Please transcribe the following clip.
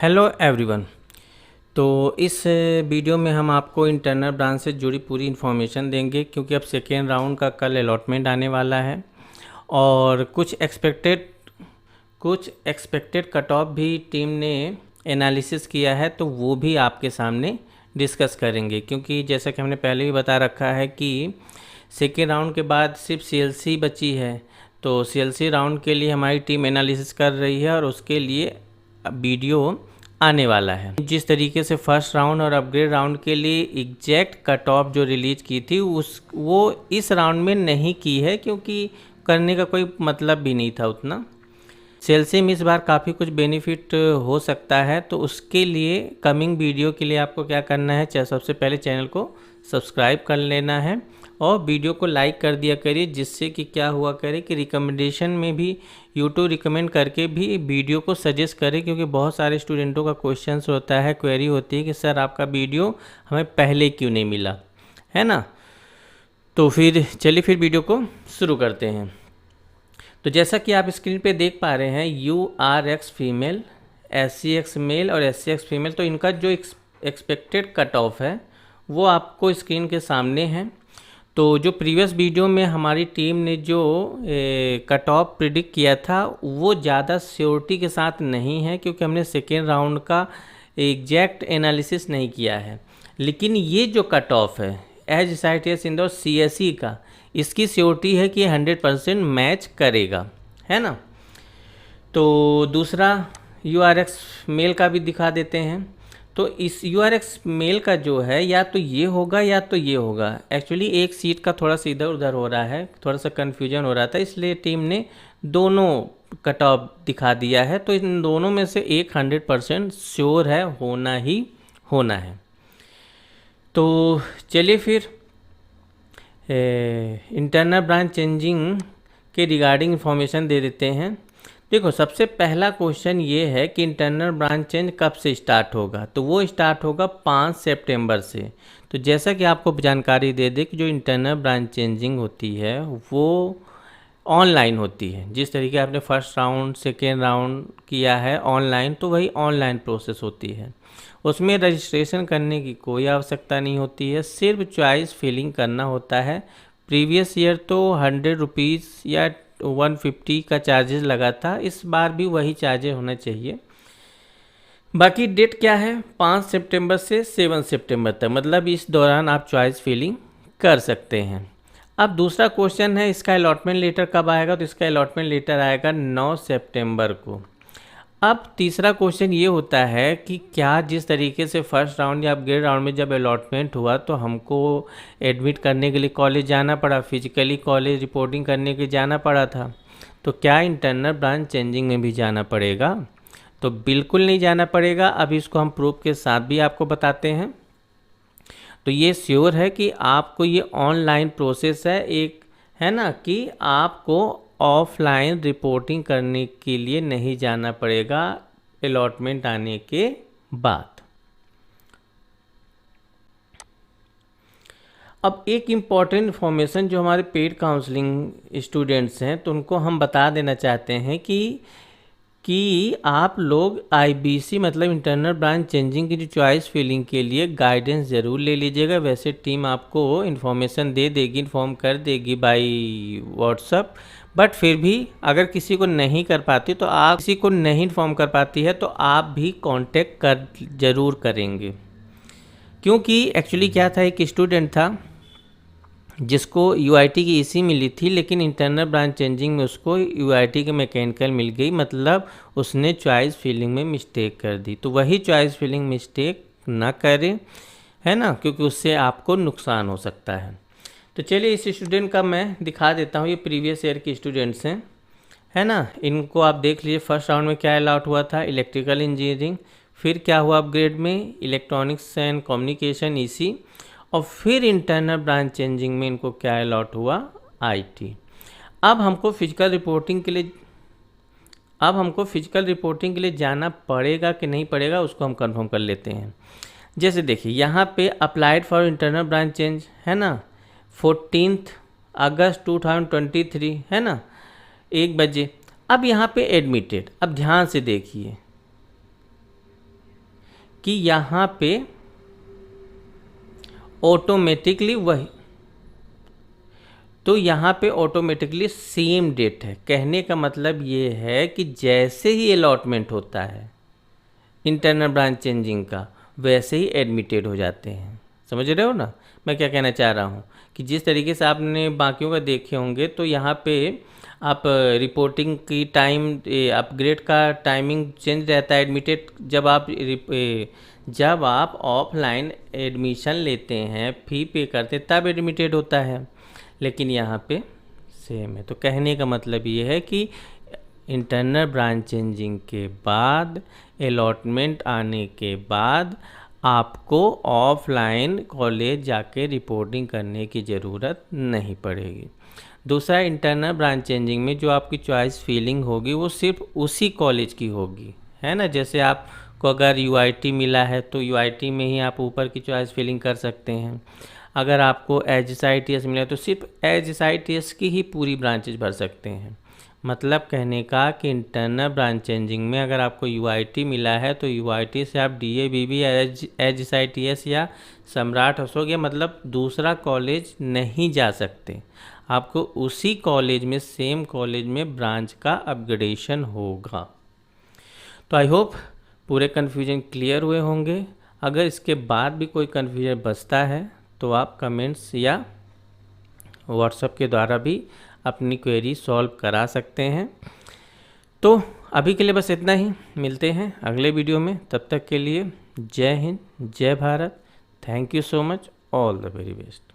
Hello everyone. तो इस video में हम आपको इंटरनल ब्रांच से जुड़ी पूरी इन्फॉर्मेशन देंगे क्योंकि अब सेकेंड राउंड का कल अलॉटमेंट आने वाला है और कुछ एक्सपेक्टेड कट ऑफ भी टीम ने एनालिसिस किया है, तो वो भी आपके सामने डिस्कस करेंगे। क्योंकि जैसा कि हमने पहले भी बता रखा है कि सेकेंड राउंड के बाद सिर्फ सीएलसी बची है, तो सीएलसी राउंड के लिए हमारी टीम एनालिसिस कर रही है और उसके लिए वीडियो आने वाला है। जिस तरीके से फर्स्ट राउंड और अपग्रेड राउंड के लिए एग्जैक्ट कट ऑफ जो रिलीज की थी वो इस राउंड में नहीं की है, क्योंकि करने का कोई मतलब भी नहीं था उतना। सेल्सी में इस बार काफ़ी कुछ बेनिफिट हो सकता है, तो उसके लिए कमिंग वीडियो के लिए आपको क्या करना है, सबसे पहले चैनल को सब्सक्राइब कर लेना है और वीडियो को लाइक कर दिया करिए, जिससे कि क्या हुआ करे कि रिकमेंडेशन में भी यूट्यूब रिकमेंड करके भी वीडियो को सजेस्ट करे। क्योंकि बहुत सारे स्टूडेंटों का क्वेश्चंस होता है, क्वेरी होती है कि सर आपका वीडियो हमें पहले क्यों नहीं मिला, है ना। तो फिर चलिए फिर वीडियो को शुरू करते हैं। तो जैसा कि आप स्क्रीन पे देख पा रहे हैं, URX फीमेल, SCX मेल और SCX फीमेल, तो इनका जो एक्सपेक्टेड कट ऑफ है वो आपको स्क्रीन के सामने है। तो जो प्रीवियस वीडियो में हमारी टीम ने जो कट ऑफ प्रिडिक्ट किया था वो ज़्यादा श्योरिटी के साथ नहीं है, क्योंकि हमने सेकेंड राउंड का एग्जैक्ट एनालिसिस नहीं किया है। लेकिन ये जो कट ऑफ है SITS इंदौर CSE का, इसकी श्योरिटी है कि 100% मैच करेगा, है ना। तो दूसरा URX मेल का भी दिखा देते हैं। तो इस URX मेल का जो है या तो ये होगा या तो ये होगा। एक्चुअली एक सीट का थोड़ा सा इधर उधर हो रहा है, थोड़ा सा कन्फ्यूजन हो रहा था, इसलिए टीम ने दोनों कट ऑफ दिखा दिया है। तो इन दोनों में से एक 100% श्योर है, होना ही होना है। तो चलिए फिर इंटरनल ब्रांच चेंजिंग के रिगार्डिंग इन्फॉर्मेशन दे देते हैं। देखो, सबसे पहला क्वेश्चन ये है कि इंटरनल ब्रांच चेंज कब से स्टार्ट होगा। तो वो स्टार्ट होगा 5 सितंबर से। तो जैसा कि आपको जानकारी दे दे कि जो इंटरनल ब्रांच चेंजिंग होती है वो ऑनलाइन होती है। जिस तरीके आपने फर्स्ट राउंड सेकेंड राउंड किया है ऑनलाइन, तो वही ऑनलाइन प्रोसेस होती है। उसमें रजिस्ट्रेशन करने की कोई आवश्यकता नहीं होती है, सिर्फ चॉइस फिलिंग करना होता है। प्रीवियस ईयर तो 100 रुपीज़ या 150 का चार्जेस लगा था, इस बार भी वही चार्जेस होना चाहिए। बाकी डेट क्या है, 5 सितंबर से 7 सितंबर तक, मतलब इस दौरान आप चॉइस फिलिंग कर सकते हैं। अब दूसरा क्वेश्चन है इसका अलॉटमेंट लेटर कब आएगा। तो इसका अलॉटमेंट लेटर आएगा 9 सितंबर को। अब तीसरा क्वेश्चन ये होता है कि क्या जिस तरीके से फर्स्ट राउंड या अपग्रेड राउंड में जब अलॉटमेंट हुआ तो हमको एडमिट करने के लिए कॉलेज जाना पड़ा, फिजिकली कॉलेज रिपोर्टिंग करने के लिए जाना पड़ा था, तो क्या इंटरनल ब्रांच चेंजिंग में भी जाना पड़ेगा। तो बिल्कुल नहीं जाना पड़ेगा। अभी इसको हम प्रूफ के साथ भी आपको बताते हैं। तो ये श्योर है कि आपको ये ऑनलाइन प्रोसेस है एक, है ना, कि आपको ऑफलाइन रिपोर्टिंग करने के लिए नहीं जाना पड़ेगा अलॉटमेंट आने के बाद। अब एक इम्पॉर्टेंट इन्फॉर्मेशन जो हमारे पेड काउंसलिंग स्टूडेंट्स हैं तो उनको हम बता देना चाहते हैं कि आप लोग IBC मतलब इंटरनल ब्रांच चेंजिंग की जो चॉइस फिलिंग के लिए गाइडेंस ज़रूर ले लीजिएगा। वैसे टीम आपको इन्फॉर्मेशन दे देगी, इन्फॉर्म कर देगी बाय व्हाट्सअप, बट फिर भी अगर किसी को नहीं कर पाती तो आप किसी को नहीं इन्फॉर्म कर पाती है तो आप भी कांटेक्ट कर ज़रूर करेंगे। क्योंकि एक्चुअली क्या था, एक स्टूडेंट था जिसको UIT की EC मिली थी, लेकिन इंटरनल ब्रांच चेंजिंग में उसको UIT के मैकेनिकल मिल गई, मतलब उसने चॉइस फिलिंग में मिस्टेक कर दी। तो वही चॉइस फिलिंग मिस्टेक ना करें, है ना, क्योंकि उससे आपको नुकसान हो सकता है। तो चलिए इस स्टूडेंट का मैं दिखा देता हूँ। ये प्रीवियस ईयर के स्टूडेंट्स हैं, है ना। इनको आप देख लीजिए, फर्स्ट राउंड में क्या अलॉट हुआ था, इलेक्ट्रिकल इंजीनियरिंग, फिर क्या हुआ अपग्रेड में इलेक्ट्रॉनिक्स एंड कम्युनिकेशन EC, और फिर इंटरनल ब्रांच चेंजिंग में इनको क्या अलॉट हुआ, IT। अब हमको फिजिकल रिपोर्टिंग के लिए जाना पड़ेगा कि नहीं पड़ेगा, उसको हम कंफर्म कर लेते हैं। जैसे देखिए यहाँ पे applied for internal branch change है ना, 14 अगस्त 2023, है ना, 1 बजे। अब यहाँ पे एडमिटेड, अब ध्यान से देखिए, कि यहाँ पे ऑटोमेटिकली वही, तो यहाँ पे ऑटोमेटिकली सेम डेट है। कहने का मतलब ये है कि जैसे ही अलॉटमेंट होता है इंटरनल ब्रांच चेंजिंग का, वैसे ही एडमिटेड हो जाते हैं। समझ रहे हो ना मैं क्या कहना चाह रहा हूँ? कि जिस तरीके से आपने बाकियों का देखे होंगे, तो यहाँ पे आप रिपोर्टिंग की टाइम, अपग्रेड का टाइमिंग चेंज रहता है एडमिटेड जब आप ऑफलाइन एडमिशन लेते हैं, फ़ी पे करते तब एडमिटेड होता है, लेकिन यहाँ पे सेम है। तो कहने का मतलब ये है कि इंटरनल ब्रांच चेंजिंग के बाद, अलॉटमेंट आने के बाद आपको ऑफलाइन कॉलेज जाके रिपोर्टिंग करने की ज़रूरत नहीं पड़ेगी। दूसरा, इंटरनल ब्रांच चेंजिंग में जो आपकी चॉइस फिलिंग होगी वो सिर्फ उसी कॉलेज की होगी, है ना। जैसे आपको अगर यूआईटी मिला है तो यूआईटी में ही आप ऊपर की चॉइस फिलिंग कर सकते हैं। अगर आपको एचएसआईटीएस मिला है तो सिर्फ एचएसआईटीएस की ही पूरी ब्रांचेज भर सकते हैं। मतलब कहने का कि इंटरनल ब्रांच चेंजिंग में अगर आपको यूआईटी मिला है तो यूआईटी से आप डीएवीबी, एचएसआईटीएस या सम्राट अशोक या मतलब दूसरा कॉलेज नहीं जा सकते। आपको उसी कॉलेज में, सेम कॉलेज में ब्रांच का अपग्रेडेशन होगा। तो आई होप पूरे कन्फ्यूजन क्लियर हुए होंगे। अगर इसके बाद भी कोई कन्फ्यूजन बचता है तो आप कमेंट्स या व्हाट्सएप के द्वारा भी अपनी क्वेरी सॉल्व करा सकते हैं। तो अभी के लिए बस इतना ही, मिलते हैं अगले वीडियो में। तब तक के लिए जय हिंद, जय Bharat. Thank you so much, all the very best.